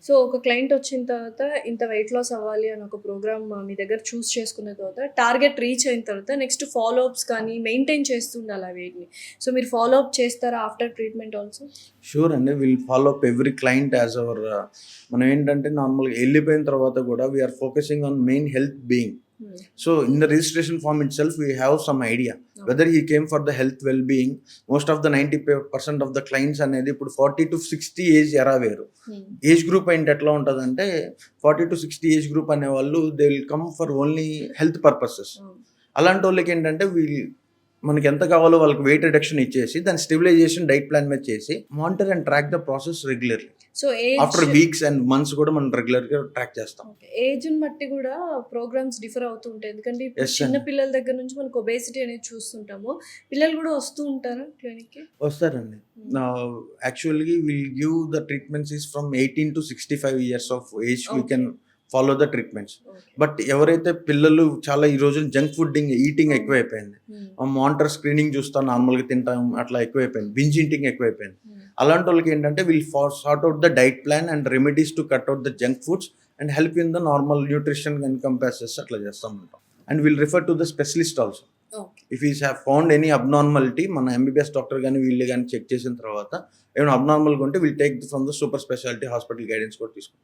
So, ఒక client వచ్చిన తర్వాత ఇంత వెయిట్ లాస్ అవ్వాలి అని ఒక ప్రోగ్రామ్ మీ దగ్గర చూస్ చేసుకున్న తర్వాత టార్గెట్ రీచ్ అయిన తర్వాత నెక్స్ట్ ఫాలో అప్స్ కానీ మెయింటైన్ చేస్తుండాలి ఆ వెయిట్‌ని. సో, మీరు ఫాలో అప్ చేస్తారా ఆఫ్టర్ ట్రీట్మెంట్ ఆల్సో? షూర్ అండి. Will follow up every client as our మనం ఏంటంటే నార్మల్‌గా ఎళ్ళిపోయిన తర్వాత కూడా we're focusing on main health being. Hmm. So in the registration form itself, we have some idea whether he came for the health well-being. Most of the 90% of the clients అనేది ఇప్పుడు 40-60 age ఎరా వేరు. హ్మ్. Age group ఏంటి ఎట్లా ఉంటదంటే 40-60 age group అనేవాళ్ళు they will come for only health purposes. అవును. అలాంటోళ్ళకి ఏంటంటే మనకి ఎంత కావాలో వాళ్ళకి వెయిట్ రిడక్షన్ ఇచ్చేసి దాని స్టెబిలైజేషన్ డైట్ ప్లాన్ మీద చేసి monitor and track the process regularly. So, age after weeks and months కూడా మనం రెగ్యులర్‌గా ట్రాక్ చేస్తాం. ఓకే. ఏజ్‌ని బట్టి గూడా ప్రోగ్రామ్స్ డిఫర్ అవుతూ ఉంటాయి. ఎందుకంటే ఇప్పుడు Yes, చిన్న అండి. పిల్లల దగ్గర నుంచి మనకు ఒబేసిటీ అనేది చూస్తుంటాము. పిల్లలు గూడా వస్తూ ఉంటారా క్లినిక్‌కి? వస్తారండి. Actually will give the treatments is from 18-65 years of age we okay. Can follow the treatments. Okay. But ఎవరైతే పిల్లలు చాలా ఈ రోజున జంక్ ఈటింగ్ అవును. ఎక్కువైపోయింది. హ్మ్. మానిటర్ స్క్రీనింగ్ చూస్తాం, నార్మల్‌గా తింటాం, అట్లా ఎక్కువైపోయింది. బింజ్ ఈటింగ్ ఎక్కువైపోయింది. హ్మ్. అలాంటోళ్ళకి ఏంటంటే will sort out the diet plan and remedies to cut out the junk foods and help in the normal nutrition encompasses అట్లా చేస్తాం ఉంటాం. And will refer to the specialist also. Okay. If is have found any abnormality మన MBBS doctor గాని వీళ్ళు గాని check చేసిన తర్వాత ఏమైనా అబ్నార్మల్‌గా ఉంటే will take from the super speciality hospital guidance కూడా తీసుకుంటాం.